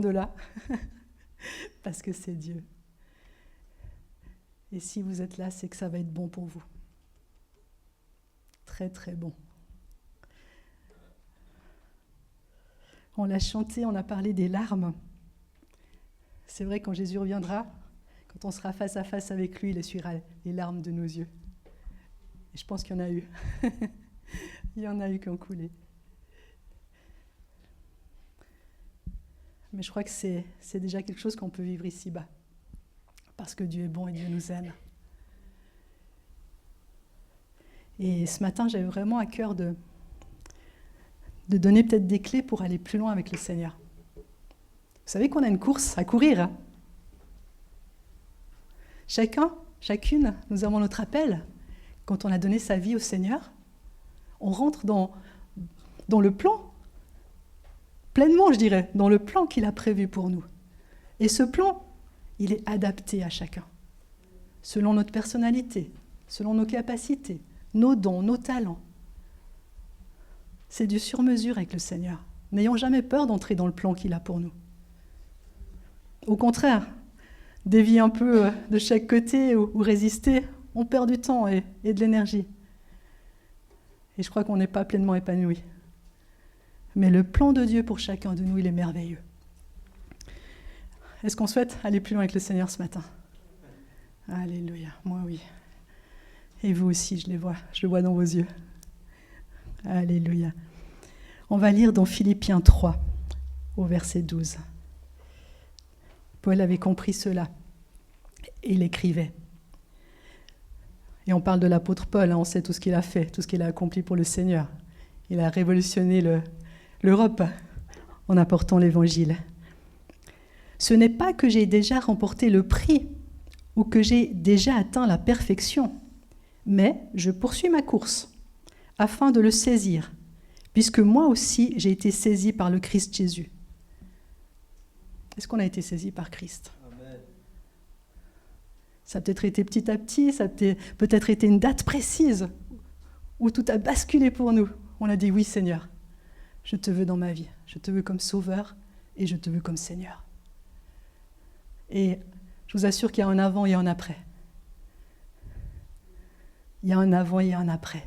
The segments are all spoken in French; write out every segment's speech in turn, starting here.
de là, parce que c'est Dieu. Et si vous êtes là, c'est que ça va être bon pour vous. Très, très bon. On l'a chanté, on a parlé des larmes. C'est vrai, quand Jésus reviendra, quand on sera face à face avec lui, il essuiera les larmes de nos yeux. Et je pense qu'il y en a eu. Il y en a eu qui ont coulé. Mais je crois que c'est déjà quelque chose qu'on peut vivre ici-bas. Parce que Dieu est bon et Dieu nous aime. Et ce matin, j'avais vraiment à cœur de donner peut-être des clés pour aller plus loin avec le Seigneur. Vous savez qu'on a une course à courir. Hein ? Chacune, nous avons notre appel. Quand on a donné sa vie au Seigneur, on rentre dans le plan, pleinement je dirais, dans le plan qu'il a prévu pour nous. Et ce plan, il est adapté à chacun, selon notre personnalité, selon nos capacités, nos dons, nos talents. C'est du sur-mesure avec le Seigneur. N'ayons jamais peur d'entrer dans le plan qu'il a pour nous. Au contraire, dévier un peu de chaque côté ou résister, on perd du temps et de l'énergie. Et je crois qu'on n'est pas pleinement épanoui. Mais le plan de Dieu pour chacun de nous, il est merveilleux. Est-ce qu'on souhaite aller plus loin avec le Seigneur ce matin ? Alléluia, moi oui. Et vous aussi, je le vois dans vos yeux. Alléluia. On va lire dans Philippiens 3, au verset 12. Paul avait compris cela, et il écrivait. Et on parle de l'apôtre Paul, on sait tout ce qu'il a fait, tout ce qu'il a accompli pour le Seigneur. Il a révolutionné l'Europe en apportant l'Évangile. Ce n'est pas que j'ai déjà remporté le prix ou que j'ai déjà atteint la perfection, mais je poursuis ma course afin de le saisir, puisque moi aussi j'ai été saisi par le Christ Jésus. Est-ce qu'on a été saisi par Christ ? Amen. Ça a peut-être été petit à petit, ça a peut-être été une date précise où tout a basculé pour nous. On a dit oui Seigneur, je te veux dans ma vie, je te veux comme sauveur et je te veux comme Seigneur. Et je vous assure qu'il y a un avant et un après. Il y a un avant et un après.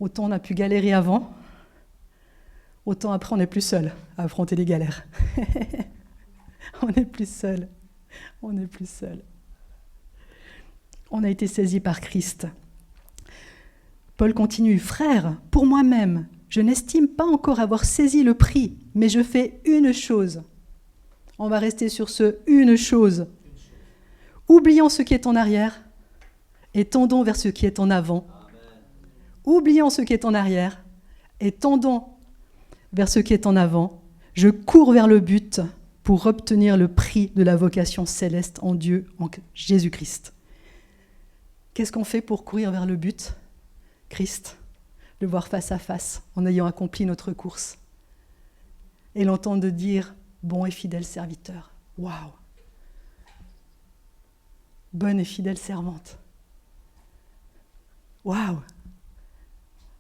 Autant on a pu galérer avant, autant après on n'est plus seul à affronter les galères. On n'est plus seul. On n'est plus seul. On a été saisi par Christ. Paul continue, « Frères, pour moi-même, je n'estime pas encore avoir saisi le prix, mais je fais une chose. » On va rester sur ce « une chose ». Oubliant ce qui est en arrière et tendons vers ce qui est en avant. Oubliant ce qui est en arrière et tendons vers ce qui est en avant. Je cours vers le but pour obtenir le prix de la vocation céleste en Dieu, en Jésus-Christ. Qu'est-ce qu'on fait pour courir vers le but ? Christ, le voir face à face en ayant accompli notre course. Et l'entendre dire « bon et fidèle serviteur ». Waouh ! Bonne et fidèle servante. Waouh !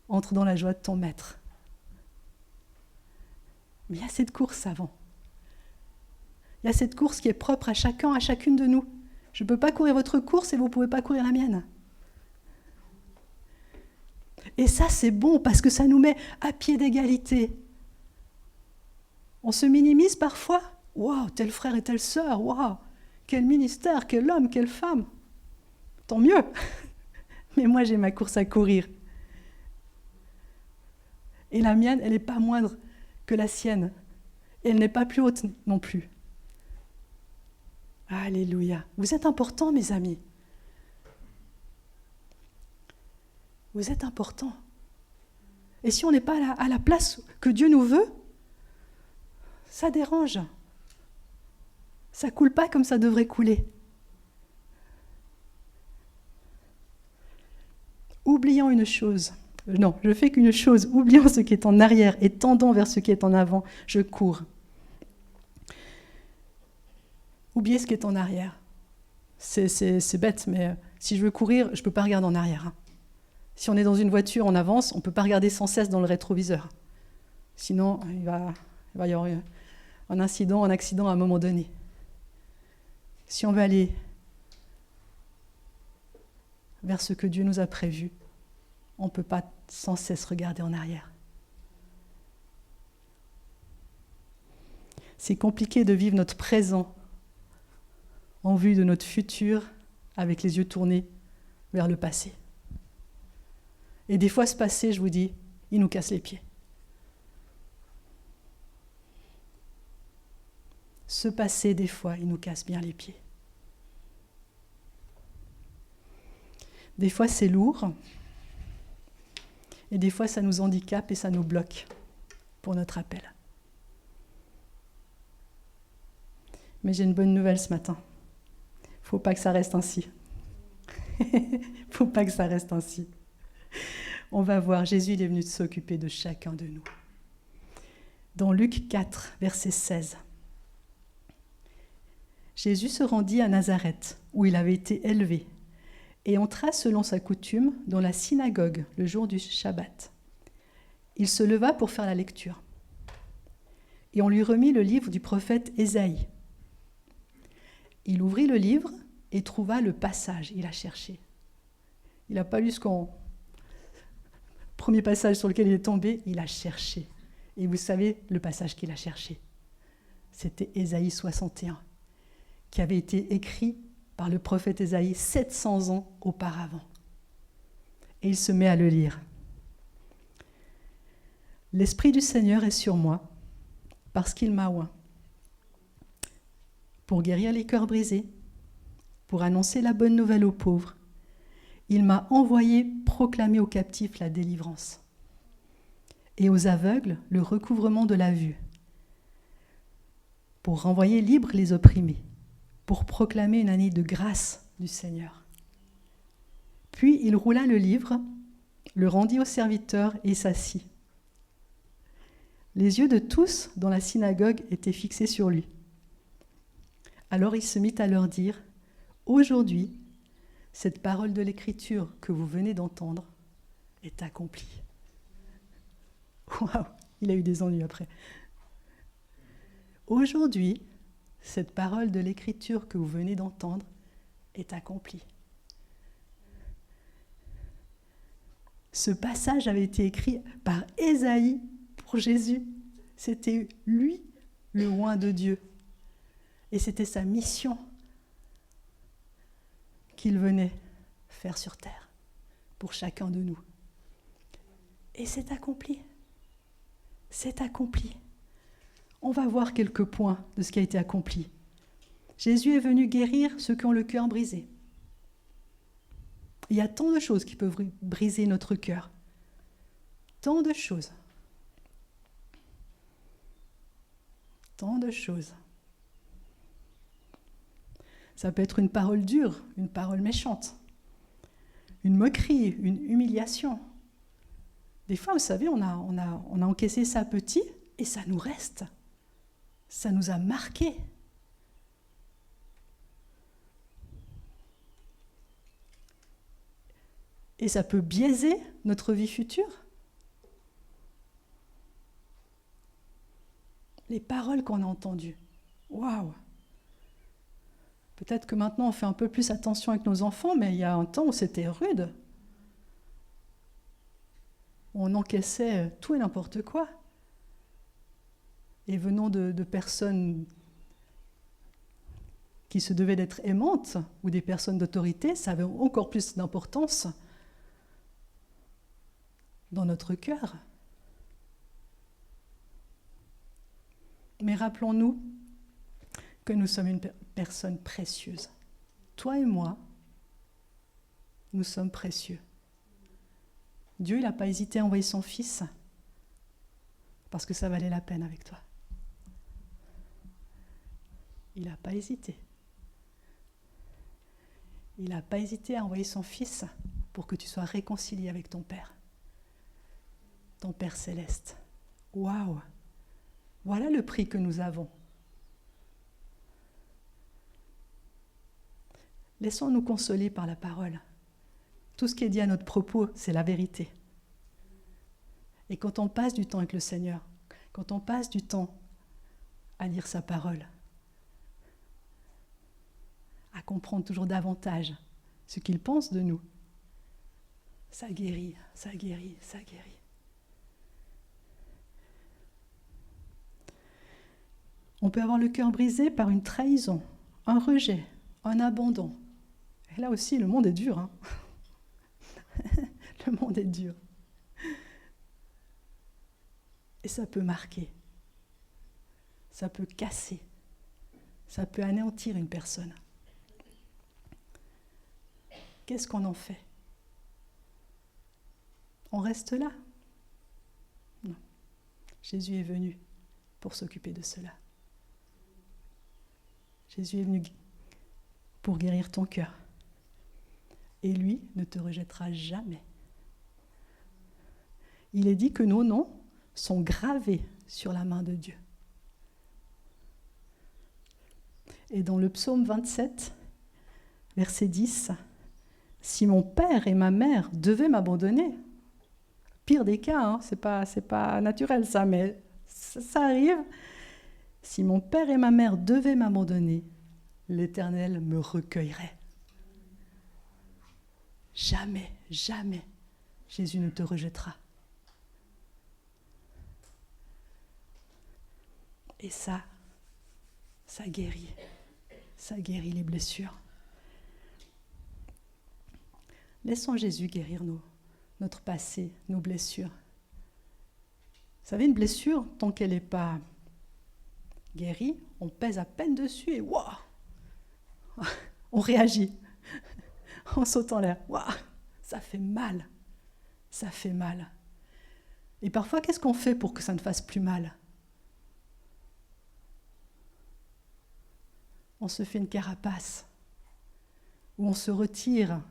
Entre dans la joie de ton maître. Mais il y a cette course avant. Il y a cette course qui est propre à chacun, à chacune de nous. Je ne peux pas courir votre course et vous ne pouvez pas courir la mienne. Et ça, c'est bon parce que ça nous met à pied d'égalité. On se minimise parfois. Waouh, tel frère et telle sœur, waouh, quel ministère, quel homme, quelle femme. Tant mieux. Mais moi, j'ai ma course à courir. Et la mienne, elle n'est pas moindre que la sienne. Et elle n'est pas plus haute non plus. Alléluia. Vous êtes importants, mes amis. Vous êtes importants. Et si on n'est pas à la place que Dieu nous veut, ça dérange. Ça ne coule pas comme ça devrait couler. Oubliant une chose. Non, je fais qu'une chose, oubliant ce qui est en arrière et tendant vers ce qui est en avant, je cours. Oublier ce qui est en arrière. C'est bête, mais si je veux courir, je ne peux pas regarder en arrière. Hein. Si on est dans une voiture, on avance, on ne peut pas regarder sans cesse dans le rétroviseur. Sinon, il va y avoir en incident, en accident à un moment donné. Si on veut aller vers ce que Dieu nous a prévu, on ne peut pas sans cesse regarder en arrière. C'est compliqué de vivre notre présent en vue de notre futur avec les yeux tournés vers le passé. Et des fois, ce passé, je vous dis, il nous casse les pieds. Ce passé, des fois, il nous casse bien les pieds. Des fois, c'est lourd. Et des fois, ça nous handicape et ça nous bloque pour notre appel. Mais j'ai une bonne nouvelle ce matin. Il ne faut pas que ça reste ainsi. Il ne faut pas que ça reste ainsi. On va voir, Jésus il est venu s'occuper de chacun de nous. Dans Luc 4, verset 16, Jésus se rendit à Nazareth, où il avait été élevé, et entra selon sa coutume dans la synagogue le jour du Shabbat. Il se leva pour faire la lecture. Et on lui remit le livre du prophète Ésaïe. Il ouvrit le livre et trouva le passage. Il a cherché. Il n'a pas lu premier passage sur lequel il est tombé, il a cherché. Et vous savez le passage qu'il a cherché. C'était Ésaïe 61, qui avait été écrit par le prophète Ésaïe 700 ans auparavant. Et il se met à le lire. « L'Esprit du Seigneur est sur moi, parce qu'il m'a oint, pour guérir les cœurs brisés, pour annoncer la bonne nouvelle aux pauvres. Il m'a envoyé proclamer aux captifs la délivrance, et aux aveugles le recouvrement de la vue, pour renvoyer libres les opprimés, pour proclamer une année de grâce du Seigneur. » Puis il roula le livre, le rendit au serviteur et s'assit. Les yeux de tous dans la synagogue étaient fixés sur lui. Alors il se mit à leur dire : « Aujourd'hui, cette parole de l'Écriture que vous venez d'entendre est accomplie. » Waouh, il a eu des ennuis après. Aujourd'hui, cette parole de l'Écriture que vous venez d'entendre est accomplie. Ce passage avait été écrit par Ésaïe pour Jésus. C'était lui, le oint de Dieu. Et c'était sa mission qu'il venait faire sur terre pour chacun de nous. Et c'est accompli. C'est accompli. On va voir quelques points de ce qui a été accompli. Jésus est venu guérir ceux qui ont le cœur brisé. Il y a tant de choses qui peuvent briser notre cœur. Tant de choses. Tant de choses. Ça peut être une parole dure, une parole méchante, une moquerie, une humiliation. Des fois, vous savez, on a encaissé ça petit et ça nous reste. Ça nous a marqués. Et ça peut biaiser notre vie future. Les paroles qu'on a entendues. Waouh! Peut-être que maintenant on fait un peu plus attention avec nos enfants, mais il y a un temps où c'était rude. On encaissait tout et n'importe quoi. Et venant de personnes qui se devaient d'être aimantes, ou des personnes d'autorité, ça avait encore plus d'importance dans notre cœur. Mais rappelons-nous que nous sommes une personne précieuse. Toi et moi, nous sommes précieux. Dieu, il n'a pas hésité à envoyer son Fils parce que ça valait la peine avec toi. Il n'a pas hésité. Il n'a pas hésité à envoyer son Fils pour que tu sois réconcilié avec ton Père céleste. Waouh! Voilà le prix que nous avons. Laissons-nous consoler par la parole. Tout ce qui est dit à notre propos, c'est la vérité. Et quand on passe du temps avec le Seigneur, quand on passe du temps à lire sa parole, à comprendre toujours davantage ce qu'il pense de nous. Ça guérit, ça guérit, ça guérit. On peut avoir le cœur brisé par une trahison, un rejet, un abandon. Et là aussi, le monde est dur. Hein. Le monde est dur. Et ça peut marquer. Ça peut casser. Ça peut anéantir une personne. Qu'est-ce qu'on en fait? On reste là? Non. Jésus est venu pour s'occuper de cela. Jésus est venu pour guérir ton cœur. Et lui ne te rejettera jamais. Il est dit que nos noms sont gravés sur la main de Dieu. Et dans le psaume 27, verset 10, « Si mon père et ma mère devaient m'abandonner », pire des cas, hein, c'est pas naturel ça, mais ça arrive. « Si mon père et ma mère devaient m'abandonner, l'Éternel me recueillerait. » Jamais, jamais, Jésus ne te rejettera. Et ça guérit. Ça guérit les blessures. Laissons Jésus guérir notre passé, nos blessures. Vous savez, une blessure, tant qu'elle n'est pas guérie, on pèse à peine dessus et waouh, on réagit. On saute en l'air. Waouh, ça fait mal. Ça fait mal. Et parfois, qu'est-ce qu'on fait pour que ça ne fasse plus mal? On se fait une carapace, ou on se retire,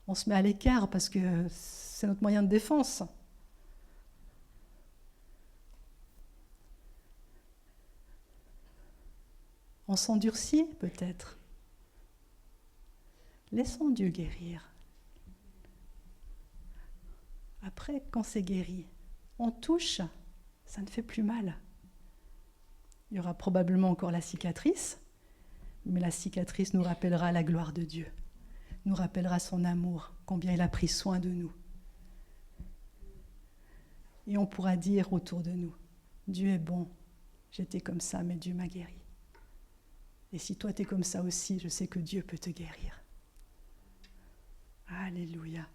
on se met à l'écart parce que c'est notre moyen de défense. On s'endurcit peut-être. Laissons Dieu guérir. Après, quand c'est guéri, on touche, ça ne fait plus mal. Il y aura probablement encore la cicatrice, mais la cicatrice nous rappellera la gloire de Dieu, nous rappellera son amour, combien il a pris soin de nous. Et on pourra dire autour de nous, Dieu est bon, j'étais comme ça, mais Dieu m'a guéri. Et si toi tu es comme ça aussi, je sais que Dieu peut te guérir. Alléluia.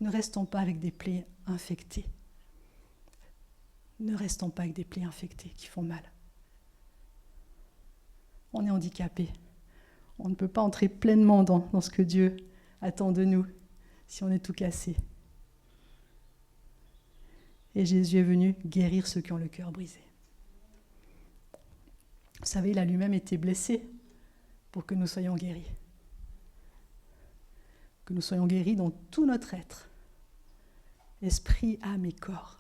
Ne restons pas avec des plaies infectées. Ne restons pas avec des plaies infectées qui font mal. On est handicapé. On ne peut pas entrer pleinement dans ce que Dieu attend de nous si on est tout cassé. Et Jésus est venu guérir ceux qui ont le cœur brisé. Vous savez, il a lui-même été blessé pour que nous soyons guéris. Que nous soyons guéris dans tout notre être, esprit, âme et corps.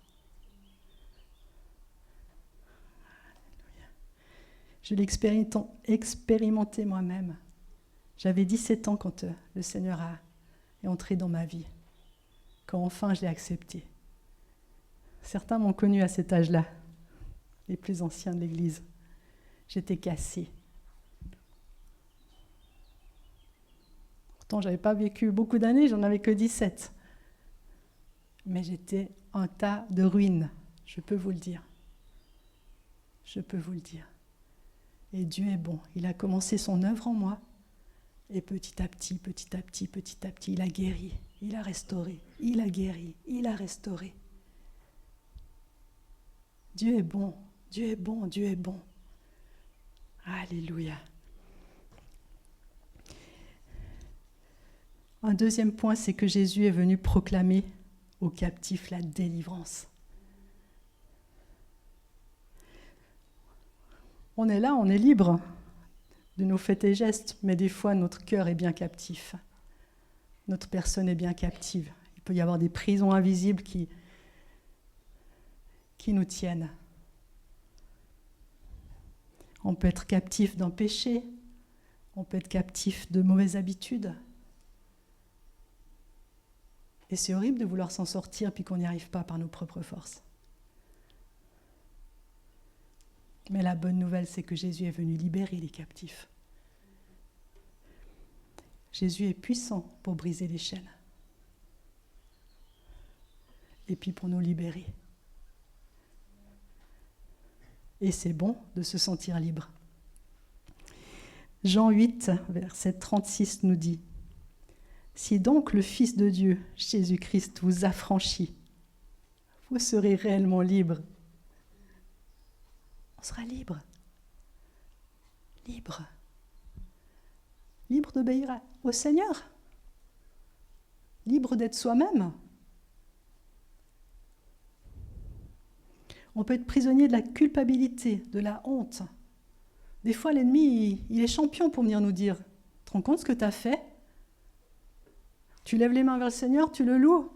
Je l'ai expérimenté moi-même. J'avais 17 ans quand le Seigneur est entré dans ma vie, quand enfin je l'ai accepté. Certains m'ont connu à cet âge-là, les plus anciens de l'Église. J'étais cassée. Pourtant, je n'avais pas vécu beaucoup d'années, j'en avais que 17. Mais j'étais un tas de ruines, je peux vous le dire. Je peux vous le dire. Et Dieu est bon. Il a commencé son œuvre en moi. Et petit à petit, petit à petit, petit à petit, il a guéri, il a restauré, il a guéri, il a restauré. Dieu est bon, Dieu est bon, Dieu est bon. Alléluia. Un deuxième point, c'est que Jésus est venu proclamer aux captifs la délivrance. On est là, on est libre de nos faits et gestes, mais des fois notre cœur est bien captif. Notre personne est bien captive. Il peut y avoir des prisons invisibles qui nous tiennent. On peut être captif d'un péché, on peut être captif de mauvaises habitudes. Et c'est horrible de vouloir s'en sortir puis qu'on n'y arrive pas par nos propres forces. Mais la bonne nouvelle, c'est que Jésus est venu libérer les captifs. Jésus est puissant pour briser les chaînes. Et puis pour nous libérer. Et c'est bon de se sentir libre. Jean 8, verset 36 nous dit « Si donc le Fils de Dieu, Jésus-Christ, vous affranchit, vous serez réellement libre. » On sera libre. Libre. Libre d'obéir au Seigneur. Libre d'être soi-même. On peut être prisonnier de la culpabilité, de la honte. Des fois, l'ennemi, il est champion pour venir nous dire « Tu te rends compte ce que tu as fait ? Tu lèves les mains vers le Seigneur, tu le loues.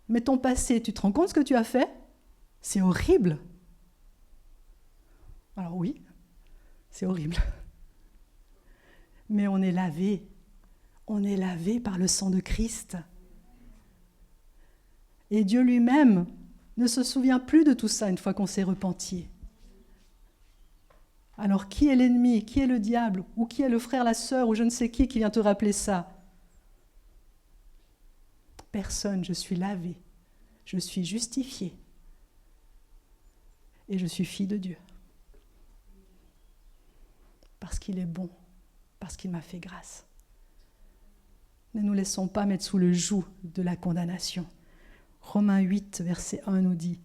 Mais ton passé, tu te rends compte ce que tu as fait ? C'est horrible. » Alors oui, c'est horrible. Mais on est lavé. On est lavé par le sang de Christ. Et Dieu lui-même ne se souvient plus de tout ça une fois qu'on s'est repenti. Alors qui est l'ennemi, qui est le diable, ou qui est le frère, la sœur, ou je ne sais qui vient te rappeler ça ? Personne, je suis lavé, je suis justifié, et je suis fille de Dieu. Parce qu'il est bon, parce qu'il m'a fait grâce. Ne nous laissons pas mettre sous le joug de la condamnation. Romains 8, verset 1 nous dit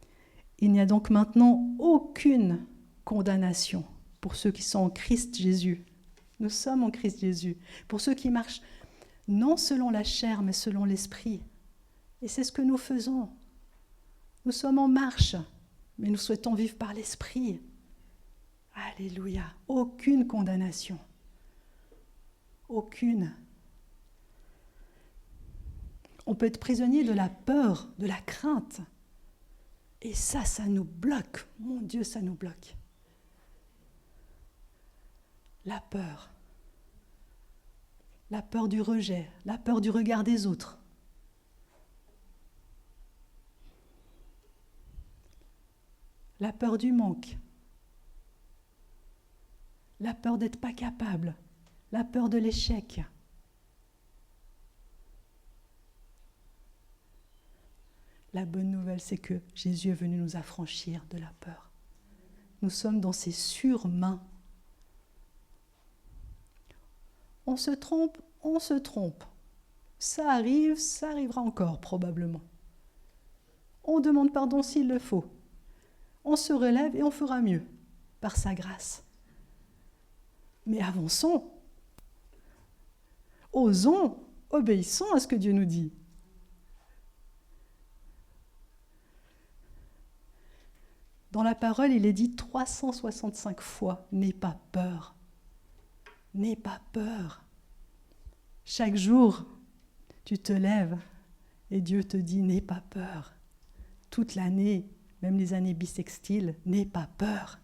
« Il n'y a donc maintenant aucune condamnation pour ceux qui sont en Christ Jésus. » Nous sommes en Christ Jésus. Pour ceux qui marchent non selon la chair, mais selon l'esprit. Et c'est ce que nous faisons. Nous sommes en marche, mais nous souhaitons vivre par l'esprit. Alléluia. Aucune condamnation. Aucune. On peut être prisonnier de la peur, de la crainte. Et ça nous bloque. Mon Dieu, ça nous bloque. La peur. La peur du rejet, la peur du regard des autres. La peur du manque. La peur d'être pas capable. La peur de l'échec. La bonne nouvelle, c'est que Jésus est venu nous affranchir de la peur. Nous sommes dans ses sûres mains. On se trompe. Ça arrive, ça arrivera encore probablement. On demande pardon s'il le faut. On se relève et on fera mieux, par sa grâce. Mais avançons. Osons, obéissons à ce que Dieu nous dit. Dans la parole, il est dit 365 fois, n'aie pas peur. N'aie pas peur. Chaque jour, tu te lèves et Dieu te dit, n'aie pas peur. Toute l'année, même les années bissextiles, n'aie pas peur.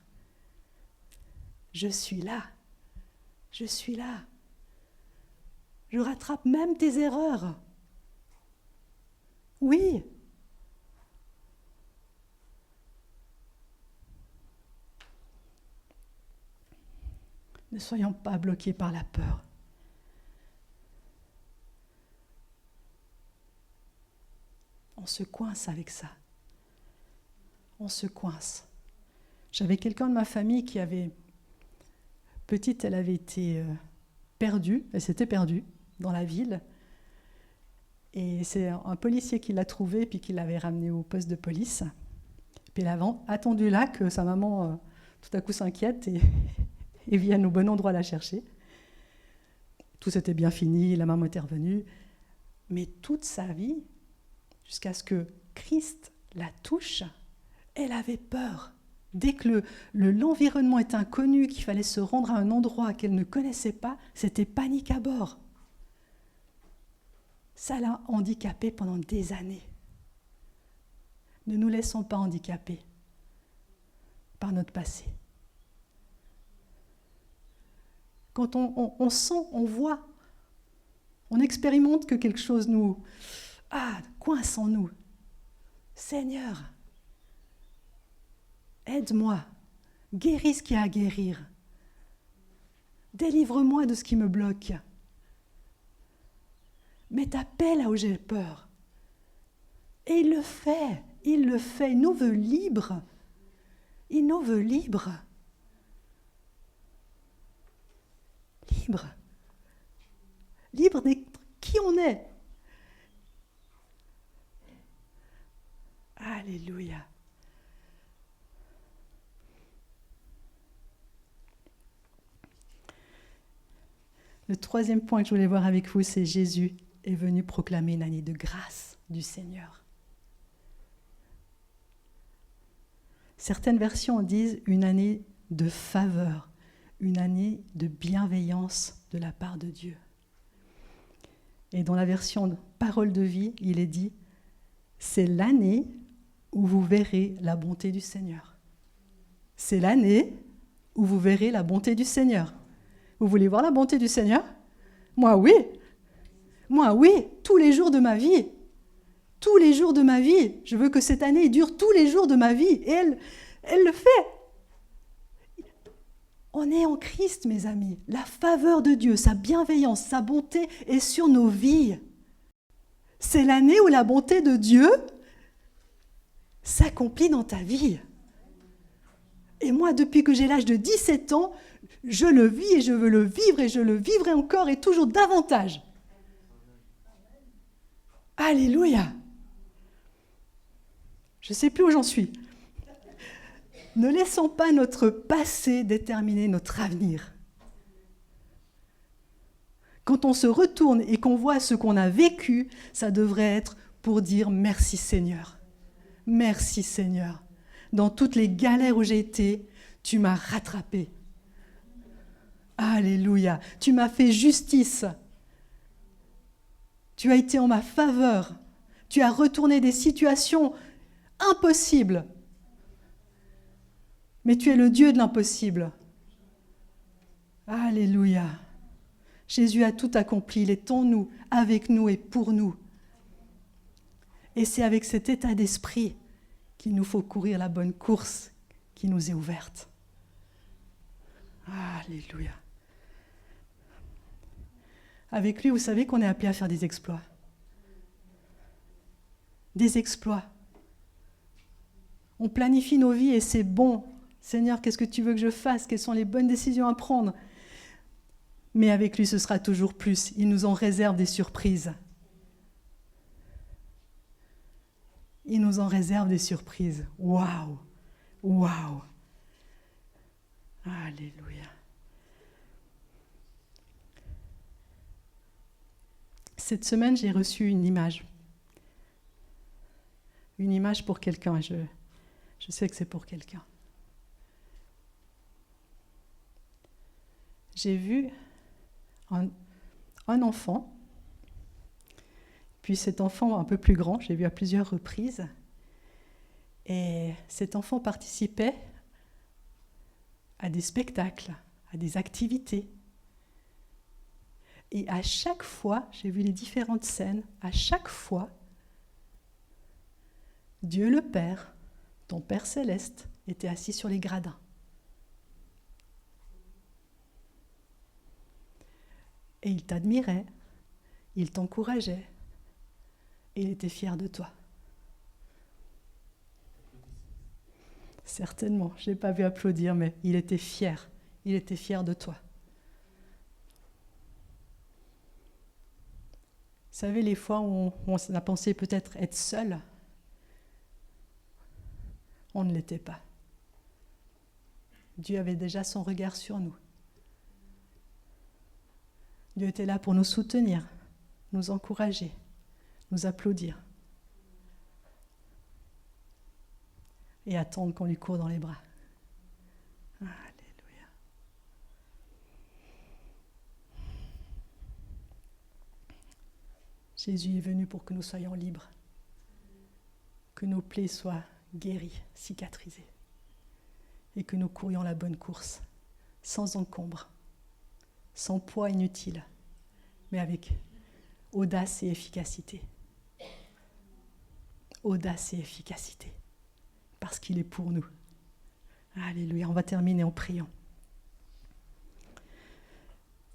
Je suis là. Je suis là. Je rattrape même tes erreurs. Oui. Ne soyons pas bloqués par la peur. On se coince avec ça. On se coince. J'avais quelqu'un de ma famille qui avait... Petite, elle avait été perdue. Elle s'était perdue dans la ville. Et c'est un policier qui l'a trouvée puis qui l'avait ramenée au poste de police. Puis elle avait attendu là que sa maman tout à coup s'inquiète et vienne au bon endroit la chercher. Tout s'était bien fini, la maman était revenue. Mais toute sa vie, jusqu'à ce que Christ la touche, elle avait peur. Dès que l'environnement était inconnu, qu'il fallait se rendre à un endroit qu'elle ne connaissait pas, c'était panique à bord. Ça l'a handicapée pendant des années. Ne nous laissons pas handicaper par notre passé. Quand on sent, on voit, on expérimente que quelque chose nous coince en nous. Seigneur, aide-moi, Guéris ce qui a à guérir. Délivre-moi de ce qui me bloque. Mais t'appelles là où j'ai peur. Et il le fait, il nous veut libres. Il nous veut libres. Libres. Libres d'être qui on est. Alléluia. Le troisième point que je voulais voir avec vous, c'est Jésus est venu proclamer une année de grâce du Seigneur. Certaines versions disent une année de faveur, une année de bienveillance de la part de Dieu. Et dans la version Parole de vie, il est dit « C'est l'année où vous verrez la bonté du Seigneur. » C'est l'année où vous verrez la bonté du Seigneur. Vous voulez voir la bonté du Seigneur ? Moi, oui. Moi, oui, tous les jours de ma vie. Tous les jours de ma vie. Je veux que cette année dure tous les jours de ma vie. Et elle le fait. On est en Christ, mes amis. La faveur de Dieu, sa bienveillance, sa bonté est sur nos vies. C'est l'année où la bonté de Dieu s'accomplit dans ta vie. Et moi, depuis que j'ai l'âge de 17 ans, je le vis et je veux le vivre et je le vivrai encore et toujours davantage. Alléluia. Je ne sais plus où j'en suis. Ne laissons pas notre passé déterminer notre avenir. Quand on se retourne et qu'on voit ce qu'on a vécu, ça devrait être pour dire merci Seigneur. Merci Seigneur. Dans toutes les galères où j'ai été, tu m'as rattrapé. Alléluia. Tu m'as fait justice. Tu as été en ma faveur. Tu as retourné des situations impossibles. Mais tu es le Dieu de l'impossible. Alléluia. Jésus a tout accompli. Il est en nous, avec nous et pour nous. Et c'est avec cet état d'esprit qu'il nous faut courir la bonne course qui nous est ouverte. Alléluia. Avec lui, vous savez qu'on est appelé à faire des exploits. Des exploits. On planifie nos vies et c'est bon. Seigneur, qu'est-ce que tu veux que je fasse ? Quelles sont les bonnes décisions à prendre ? Mais avec lui, ce sera toujours plus. Il nous en réserve des surprises. Il nous en réserve des surprises. Waouh ! Waouh ! Alléluia. Cette semaine, j'ai reçu une image. Une image pour quelqu'un. Je sais que c'est pour quelqu'un. J'ai vu un enfant, puis cet enfant un peu plus grand, j'ai vu à plusieurs reprises, et cet enfant participait à des spectacles, à des activités. Et à chaque fois, j'ai vu les différentes scènes, à chaque fois, Dieu le Père, ton Père céleste, était assis sur les gradins. Et il t'admirait, il t'encourageait, et il était fier de toi. Certainement, je n'ai pas vu applaudir, mais il était fier de toi. Vous savez, les fois où on a pensé peut-être être seul, on ne l'était pas. Dieu avait déjà son regard sur nous. Dieu était là pour nous soutenir, nous encourager, nous applaudir et attendre qu'on lui court dans les bras. Alléluia. Jésus est venu pour que nous soyons libres, que nos plaies soient guéries, cicatrisées, et que nous courions la bonne course, sans encombre, sans poids inutile, mais avec audace et efficacité. Audace et efficacité, parce qu'il est pour nous. Alléluia, on va terminer en priant.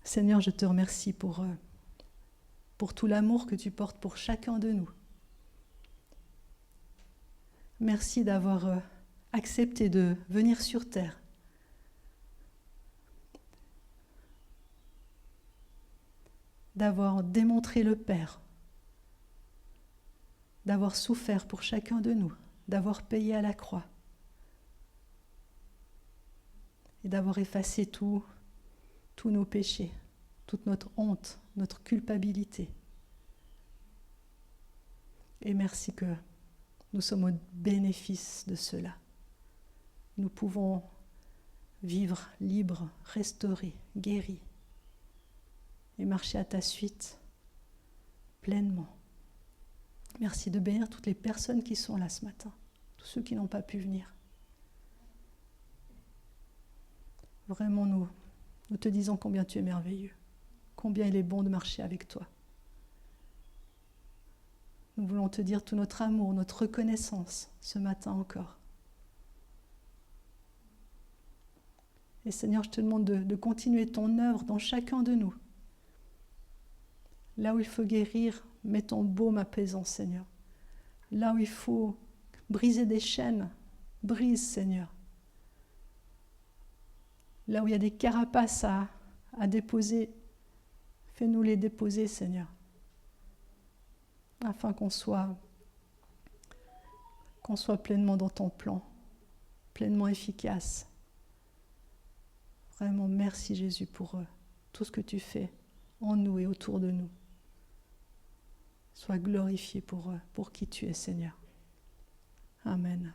Seigneur, je te remercie pour tout l'amour que tu portes pour chacun de nous. Merci d'avoir accepté de venir sur terre. D'avoir démontré le Père. D'avoir souffert pour chacun de nous. D'avoir payé à la croix. Et d'avoir effacé tous nos péchés, toute notre honte, notre culpabilité. Et merci que nous sommes au bénéfice de cela. Nous pouvons vivre libres, restaurés, guéris et marcher à ta suite pleinement. Merci de bénir toutes les personnes qui sont là ce matin, tous ceux qui n'ont pas pu venir. Vraiment, nous te disons combien tu es merveilleux, combien il est bon de marcher avec toi. Nous voulons te dire tout notre amour, notre reconnaissance ce matin encore. Et Seigneur, je te demande de continuer ton œuvre dans chacun de nous. Là où il faut guérir, mets ton baume apaisant, Seigneur. Là où il faut briser des chaînes, brise, Seigneur. Là où il y a des carapaces à déposer, fais-nous les déposer, Seigneur. Afin qu'on soit pleinement dans ton plan, pleinement efficace. Vraiment, merci Jésus pour tout ce que tu fais en nous et autour de nous. Sois glorifié pour qui tu es, Seigneur. Amen.